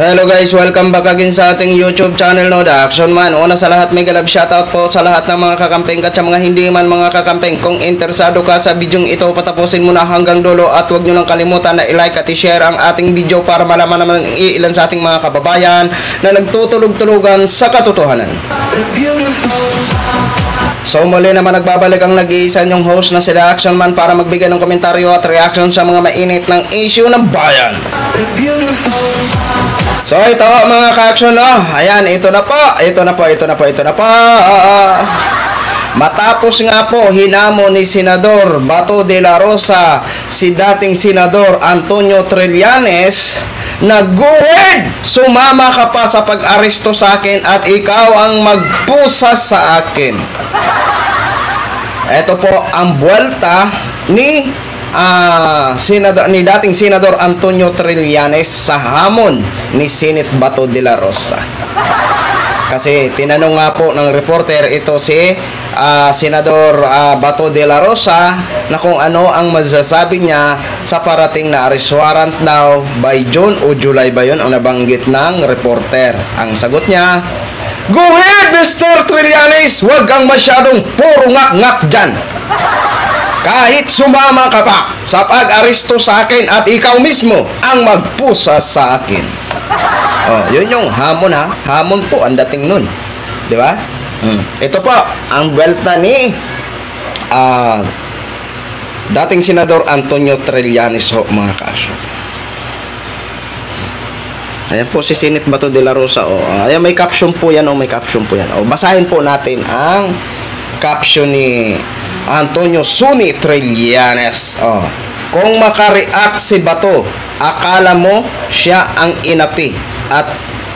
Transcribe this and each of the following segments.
Hello guys, welcome back again sa ating YouTube channel, no, The Action Man. Una sa lahat, may galab shoutout po sa lahat ng mga kakampeng at sa mga hindi man mga kakampeng. Kung interesado ka sa bidyong ito, patapusin mo na hanggang dulo at huwag nyo lang kalimutan na i-like at i-share ang ating video para malaman naman ng ilan sa ating mga kababayan na nagtutulog-tulugan sa katotohanan. So muli naman nagbabalik ang nag-iisa nyong host na si The Action Man para magbigay ng komentaryo at reaction sa mga mainit ng issue ng bayan. So ito mga ka-action, no? Ayan, ito na po. Matapos nga po hinamon ni Senador Bato de la Rosa si dating Senador Antonio Trillanes na go ahead, sumama ka pa sa pag-aresto sa akin at ikaw ang magpusa sa akin. Ito po ang buwelta ni dating Senador Antonio Trillanes sa hamon ni Senate Bato de la Rosa. Kasi tinanong nga po ng reporter ito si Senador Bato de la Rosa na kung ano ang masasabi niya sa parating na arrest warrant daw by June o July ba yun ang nabanggit ng reporter. Ang sagot niya, "Go ahead, Mr. Trillanes, huwag kang masyadong puro ngak-ngak dyan. Kahit sumama ka pa sa pag-aresto sa akin at ikaw mismo ang magpusa sa akin." Oh, yun yung hamon, ha. Hamon po ang dating nun. Di ba? Ito po ang buwelta ni dating Senador Antonio Trillanes ho, mga kaso. Ayan po si Senate Bato de la Rosa. Ayan, may caption po yan. May caption po yan. Basahin po natin ang caption ni Antonio Suni Trillanes. Kung makareact si Bato, akala mo siya ang inapi at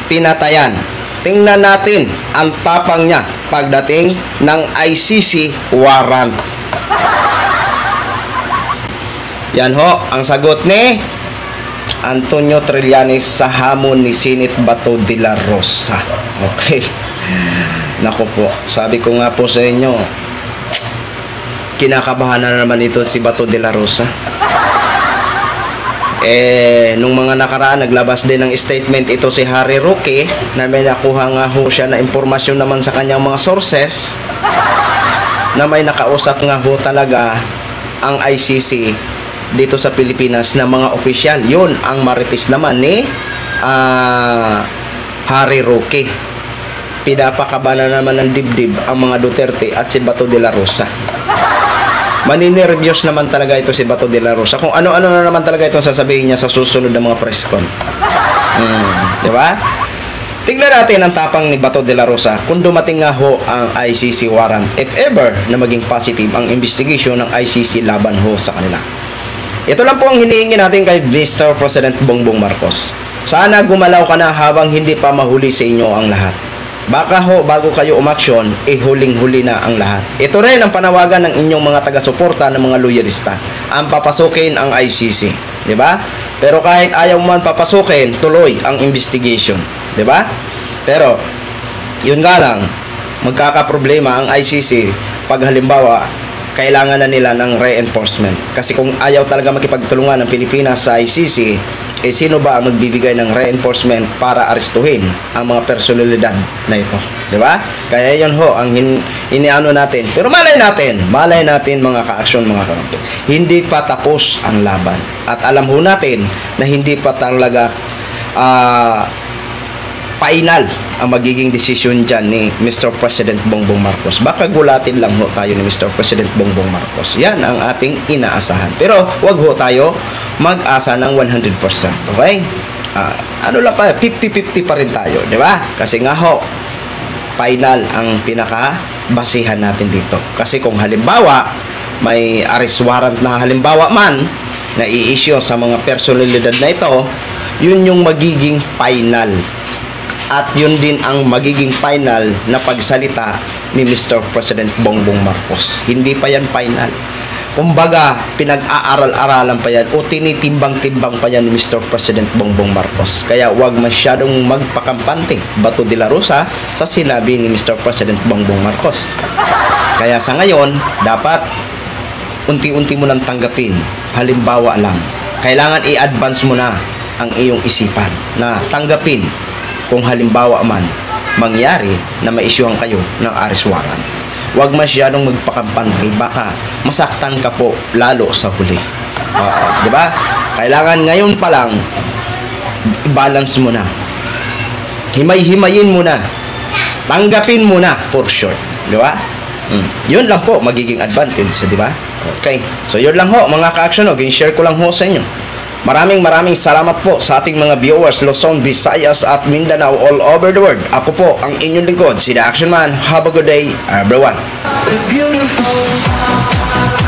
pinatayan. Tingnan natin ang tapang niya pagdating ng ICC warrant. Yan ho ang sagot ni Antonio Trillanes sa hamon ni Senate Bato de la Rosa. Okay. Naku po, sabi ko nga po sa inyo, kinakabahan na naman ito si Bato de la Rosa. Nung mga nakaraan, naglabas din ng statement ito si Harry Roque na may nakuha nga ho siya na impormasyon naman sa kanyang mga sources na may nakausap nga ho talaga ang ICC dito sa Pilipinas na mga opisyal. Yun ang marites naman ni Harry Roque. Pinapakabana naman ng dibdib ang mga Duterte at si Bato de la Rosa. Maninervyos naman talaga ito si Bato de la Rosa kung ano-ano na naman talaga ito sasabihin niya sa susunod na mga press con. Diba? Tingnan natin ang tapang ni Bato de la Rosa kung dumating nga ho ang ICC warrant, if ever na maging positive ang investigation ng ICC laban ho sa kanila. Ito lang po ang hinihingi natin kay Mr. President Bongbong Marcos. Sana gumalaw ka na habang hindi pa mahuli sa inyo ang lahat. Baka ho, bago kayo umaksyon, huling-huli na ang lahat. Ito rin ang panawagan ng inyong mga taga-suporta ng mga loyalista. Ang papasukin ang ICC. Diba? Pero kahit ayaw man papasukin, tuloy ang investigation. Diba? Pero, yun nga lang, magkakaproblema ang ICC pag halimbawa, kailangan na nila ng reinforcement. Kasi kung ayaw talaga makipagtulungan ng Pilipinas sa ICC, sino ba ang magbibigay ng reinforcement para arestuhin ang mga personalidad na ito? Diba? Kaya yun ho, ang iniano natin. Pero malay natin mga ka-aksyon, mga karampi, hindi pa tapos ang laban. At alam ho natin na hindi pa talaga final ang magiging desisyon dyan ni Mr. President Bongbong Marcos. Baka gulatin lang ho tayo ni Mr. President Bongbong Marcos. Yan ang ating inaasahan. Pero wag ho tayo mag-asa ng 100%. Okay? Ano lang pa, 50-50 pa rin tayo. Di ba? Kasi nga ho, final ang pinaka-basihan natin dito. Kasi kung halimbawa, may arrest warrant na halimbawa man na i-issue sa mga personalidad na ito, yun yung magiging final. At yun din ang magiging final na pagsalita ni Mr. President Bongbong Marcos. Hindi pa yan final. Kumbaga, pinag-aaral-aralan pa yan o tinitimbang-timbang pa yan ni Mr. President Bongbong Marcos. Kaya huwag masyadong magpakampante Bato de la Rosa sa sinabi ni Mr. President Bongbong Marcos. Kaya sa ngayon, dapat unti-unti mo lang tanggapin. Halimbawa lang, kailangan i-advance mo na ang iyong isipan na tanggapin kung halimbawa man mangyari na ma-issuehan kayo ng arrest warrant. Huwag masyadong magpakampante, baka masaktan ka po lalo sa huli. Di ba? Kailangan ngayon pa lang balance mo na. Himay-himayin mo na. Tanggapin mo na for sure. Di ba? Yun lang po magiging advantage, di ba? Okay. So yun lang ho mga ka-action, share ko lang ho sa inyo. Maraming salamat po sa ating mga viewers Luzon, Visayas at Mindanao all over the world. Ako po ang inyong lingkod, si The Action Man. Have a good day, everyone. Beautiful.